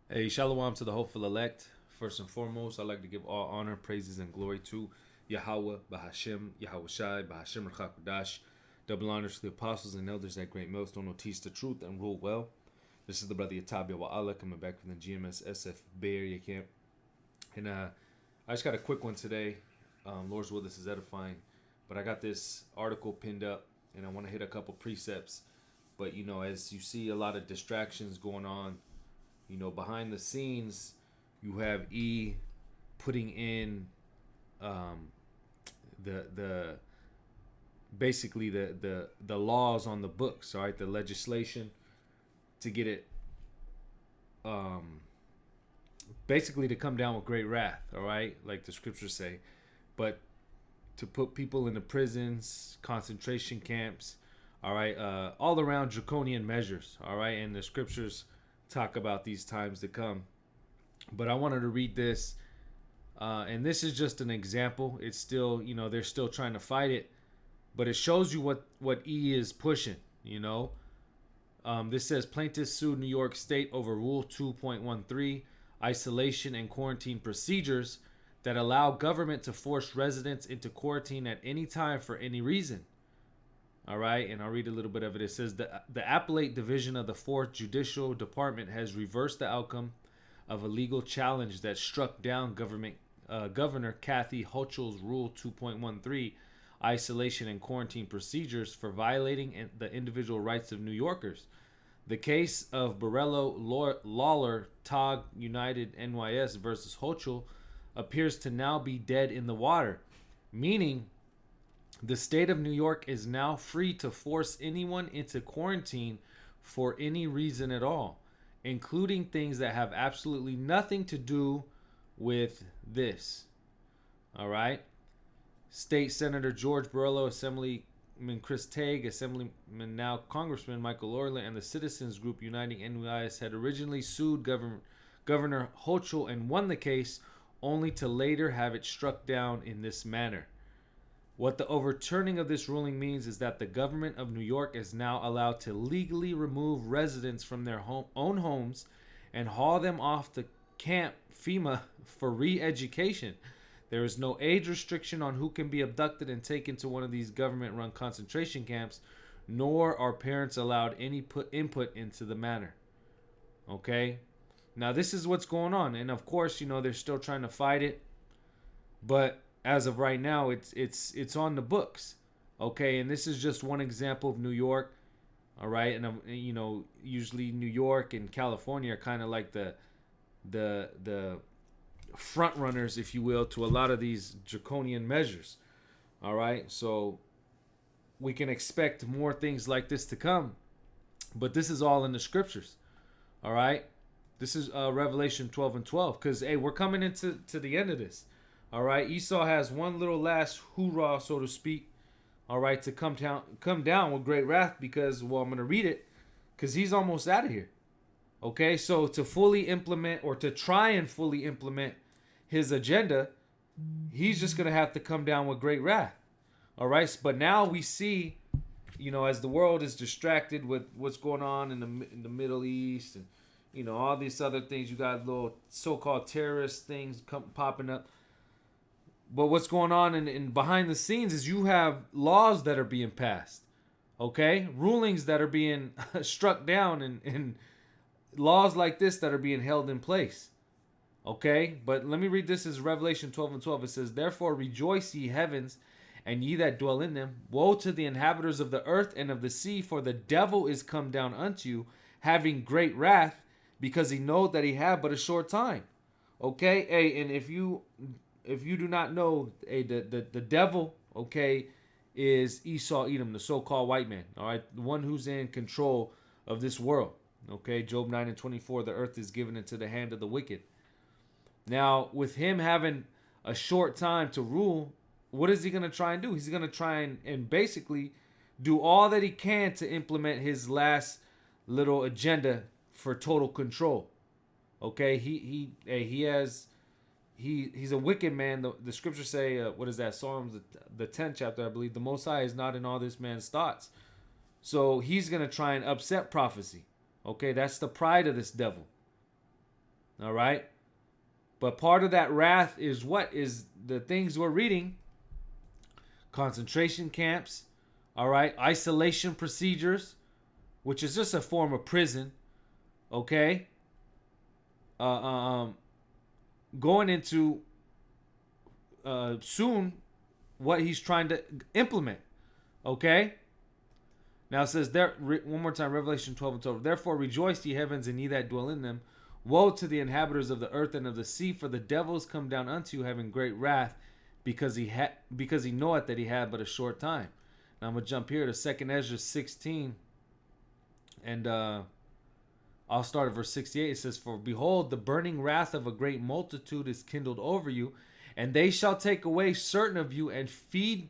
Hey, shalom to the hopeful elect. First and foremost, I'd like to give all honor, praises, and glory to Yahweh, Bahashem, Yahweh Shai, Bahashem Rachakudash. Double honors to the apostles and elders at Great Millstone who teach the truth and rule well. This is the brother Yatabia Wa'ala coming back from the GMS SF Bay Area camp. And I just got a quick one today. Lord's will, this is edifying. But I got this article pinned up and I want to hit a couple precepts. But, as you see a lot of distractions going on, behind the scenes, you have E putting in um, the basically the laws on the books, all right, the legislation to get it basically to come down with great wrath, all right, like the scriptures say, but to put people into prisons, concentration camps, all right, all around draconian measures, all right, and the scriptures talk about these times to come. But I wanted to read this, and this is just an example. It's still, they're still trying to fight it, but it shows you what E is pushing. This says plaintiffs sued New York State over Rule 2.13, isolation and quarantine procedures that allow government to force residents into quarantine at any time for any reason. All right, and I'll read a little bit of it. It says the Appellate Division of the 4th Judicial Department has reversed the outcome of a legal challenge that struck down Governor Kathy Hochul's Rule 2.13, isolation and quarantine procedures for violating the individual rights of New Yorkers. The case of Borello Lawler Tog United NYS versus Hochul appears to now be dead in the water, meaning the state of New York is now free to force anyone into quarantine for any reason at all, including things that have absolutely nothing to do with this. All right? State Senator George Borello, Assemblyman Chris Tague, Assemblyman now Congressman Michael Orland, and the Citizens Group Uniting NYS had originally sued Governor Hochul and won the case, only to later have it struck down in this manner. What the overturning of this ruling means is that the government of New York is now allowed to legally remove residents from their own homes and haul them off to Camp FEMA for re-education. There is no age restriction on who can be abducted and taken to one of these government-run concentration camps, nor are parents allowed any input into the matter. Okay? Now this is what's going on, and of course, they're still trying to fight it, but as of right now, it's on the books. Okay, and this is just one example of New York. All right, and usually New York and California are kind of like the front runners, if you will, to a lot of these draconian measures. All right, so we can expect more things like this to come, but this is all in the scriptures. All right, this is Revelation 12 and 12, because hey, we're coming into the end of this. All right, Esau has one little last hoorah, so to speak. All right, to come down with great wrath, because I'm gonna read it, because he's almost out of here. Okay, so to fully implement, or to try and fully implement his agenda, he's just gonna have to come down with great wrath. All right, but now we see, as the world is distracted with what's going on in the Middle East, and all these other things, you got little so-called terrorist things popping up. But what's going on in behind the scenes is you have laws that are being passed, okay? Rulings that are being struck down, and laws like this that are being held in place, okay? But let me read this as Revelation 12 and 12. It says, therefore rejoice, ye heavens, and ye that dwell in them. Woe to the inhabitants of the earth and of the sea, for the devil is come down unto you, having great wrath, because he knoweth that he have but a short time. Okay? Hey, and if you do not know, the devil, okay, is Esau Edom, the so-called white man, all right, the one who's in control of this world. Okay, Job 9 and 24, the earth is given into the hand of the wicked. Now, with him having a short time to rule, what is he going to try and do? He's going to try and basically do all that he can to implement his last little agenda for total control. Okay, he's a wicked man. The scriptures say, what is that? Psalms, the 10th chapter, I believe. The Most High is not in all this man's thoughts. So he's going to try and upset prophecy. Okay, that's the pride of this devil. All right. But part of that wrath is what? Is the things we're reading: concentration camps, all right, isolation procedures, which is just a form of prison, okay? Uh, Going into soon what he's trying to implement, okay? Now it says there one more time, Revelation 12 and 12. Therefore rejoice, ye heavens, and ye that dwell in them. Woe to the inhabitants of the earth and of the sea, for the devil is come down unto you, having great wrath, because he knoweth that he had but a short time. Now I'm gonna jump here to 2 Ezra 16, and I'll start at verse 68. It says, for behold, the burning wrath of a great multitude is kindled over you, and they shall take away certain of you and feed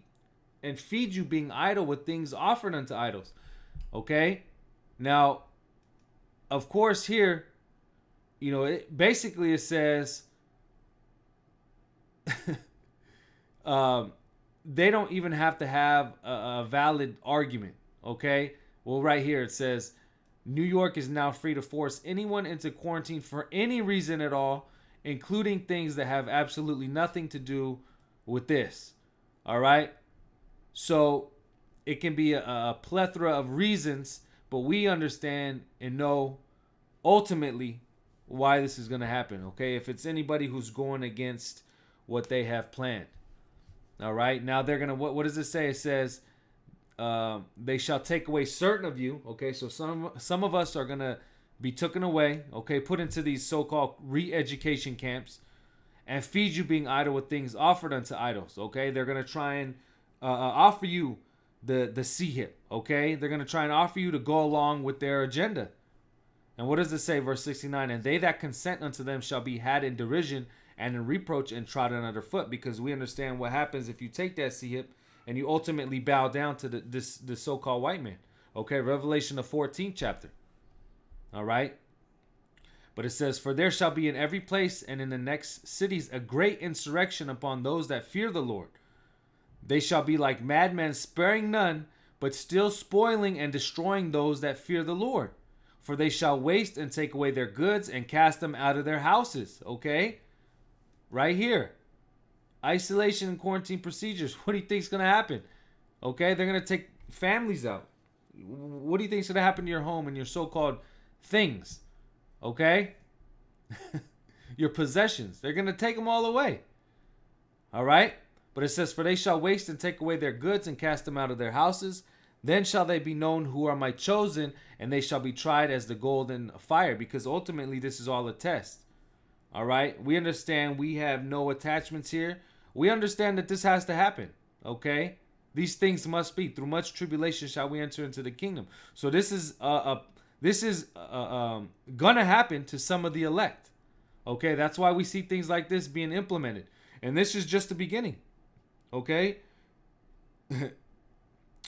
you, being idle with things offered unto idols. Okay? Now, of course, here, it says they don't even have to have a valid argument. Okay? Well, right here it says, New York is now free to force anyone into quarantine for any reason at all, including things that have absolutely nothing to do with this. All right? So it can be a plethora of reasons, but we understand and know ultimately why this is going to happen, okay? If it's anybody who's going against what they have planned. All right? Now they're going to, what does it say? It says, they shall take away certain of you, okay? So some of us are going to be taken away, okay? Put into these so-called re-education camps and feed you, being idle with things offered unto idols, okay? They're going to try and offer you the sihip, okay? They're going to try and offer you to go along with their agenda. And what does it say, verse 69? And they that consent unto them shall be had in derision and in reproach and trodden under foot, because we understand what happens if you take that sihip and you ultimately bow down to this so-called white man. Okay, Revelation the 14th chapter. All right? But it says, for there shall be in every place and in the next cities a great insurrection upon those that fear the Lord. They shall be like madmen, sparing none, but still spoiling and destroying those that fear the Lord. For they shall waste and take away their goods and cast them out of their houses. Okay? Right here. Isolation and quarantine procedures. What do you think is going to happen? Okay? They're going to take families out. What do you think is going to happen to your home and your so-called things? Okay? Your possessions. They're going to take them all away. All right? But it says, for they shall waste and take away their goods and cast them out of their houses. Then shall they be known who are my chosen, and they shall be tried as the gold in fire. Because ultimately this is all a test. All right? We understand we have no attachments here. We understand that this has to happen. Okay? These things must be. Through much tribulation shall we enter into the kingdom. So this is gonna happen to some of the elect. Okay? That's why we see things like this being implemented. And this is just the beginning. Okay?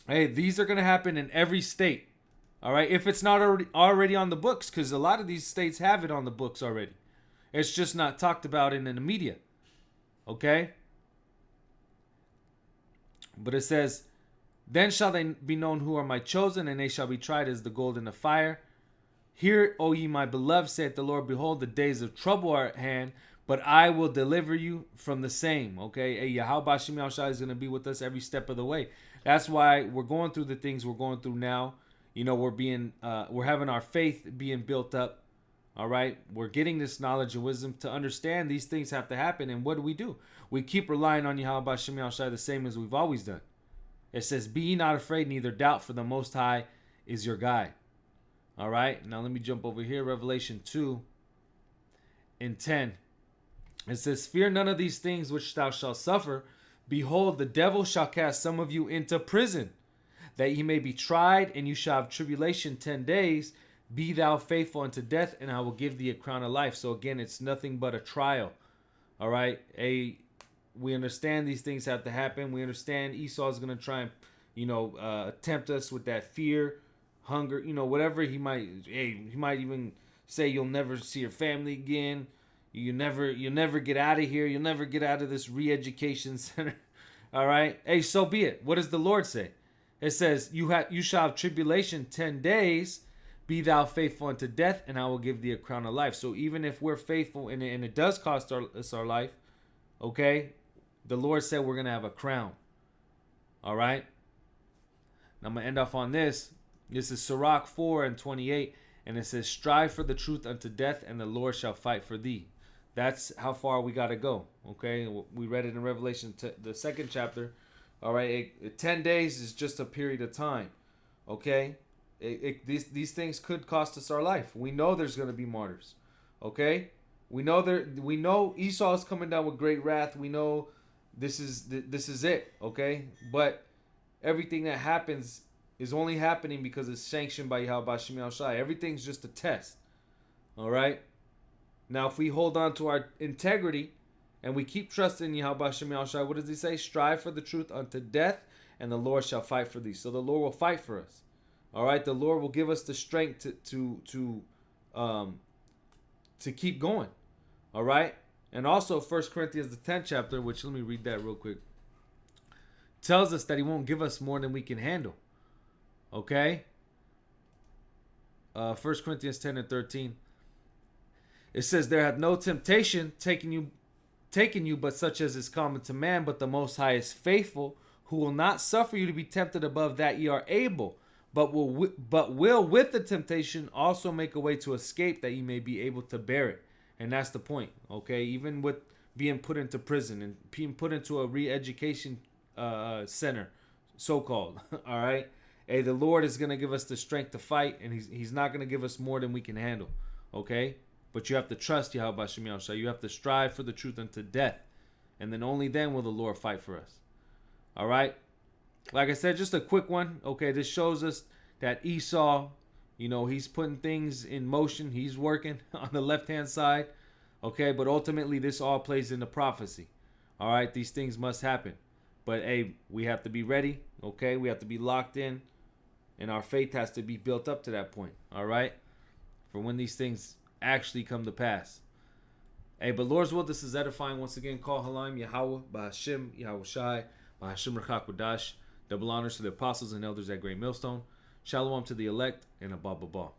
Hey, these are going to happen in every state. All right? If it's not already on the books, because a lot of these states have it on the books already. It's just not talked about in the media. Okay? But it says, then shall they be known who are my chosen, and they shall be tried as the gold in the fire. Hear, O ye my beloved, saith the Lord, behold, the days of trouble are at hand, but I will deliver you from the same. Okay? Hey, Yahweh Shem Yahushua is going to be with us every step of the way. That's why we're going through the things we're going through now. We're having our faith being built up. All right? We're getting this knowledge and wisdom to understand these things have to happen. And what do? We keep relying on Yahweh Shem Yahushua the same as we've always done. It says, be ye not afraid, neither doubt, for the Most High is your guide. All right? Now let me jump over here. Revelation 2 and 10. It says, fear none of these things which thou shalt suffer. Behold, the devil shall cast some of you into prison, that ye may be tried, and you shall have tribulation 10 days. Be thou faithful unto death, and I will give thee a crown of life. So again, it's nothing but a trial. All right? We understand these things have to happen. We understand Esau is going to try and, tempt us with that fear, hunger, whatever he might even say you'll never see your family again. You'll never get out of here. You'll never get out of this re-education center. All right? Hey, so be it. What does the Lord say? It says, you shall have tribulation 10 days. Be thou faithful unto death, and I will give thee a crown of life. So even if we're faithful and it does cost us our life, okay, the Lord said we're going to have a crown. All right? Now I'm going to end off on this. This is Sirach 4:28, and it says, strive for the truth unto death, and the Lord shall fight for thee. That's how far we got to go, okay? We read it in Revelation, the 2nd chapter. All right, 10 days is just a period of time, okay? These things could cost us our life. We know there's going to be martyrs, okay? We know Esau is coming down with great wrath. We know this is it, okay? But everything that happens is only happening because it's sanctioned by Yahweh Shem Yahushai. Everything's just a test, all right? Now, if we hold on to our integrity and we keep trusting Yahweh Shem Yahushai, what does he say? Strive for the truth unto death, and the Lord shall fight for thee. So the Lord will fight for us. All right, the Lord will give us the strength to keep going. All right, and also 1 Corinthians the 10th chapter, which let me read that real quick, tells us that he won't give us more than we can handle. Okay, 1 Corinthians 10:13. It says, there hath no temptation taken you but such as is common to man, but the Most High is faithful, who will not suffer you to be tempted above that ye are able, but will with the temptation also make a way to escape, that ye may be able to bear it. And that's the point, okay? Even with being put into prison and being put into a re-education center, so-called, all right? Hey, the Lord is going to give us the strength to fight, and he's not going to give us more than we can handle, okay? But you have to trust Yahweh Shem Yahushua. You have to strive for the truth unto death. And then only then will the Lord fight for us. All right? Like I said, just a quick one. Okay, this shows us that Esau, he's putting things in motion. He's working on the left-hand side. Okay, but ultimately this all plays into prophecy. All right, these things must happen. But, hey, we have to be ready. Okay, we have to be locked in. And our faith has to be built up to that point. All right? For when these things actually come to pass. Hey, but Lord's will, this is edifying. Once again, call Halim Yahweh, Bahashim, Yahweh Shai, Bahashim Rachak Wadash. Double honors to the apostles and elders at Great Millstone. Shalom to the elect, and Abba Baba.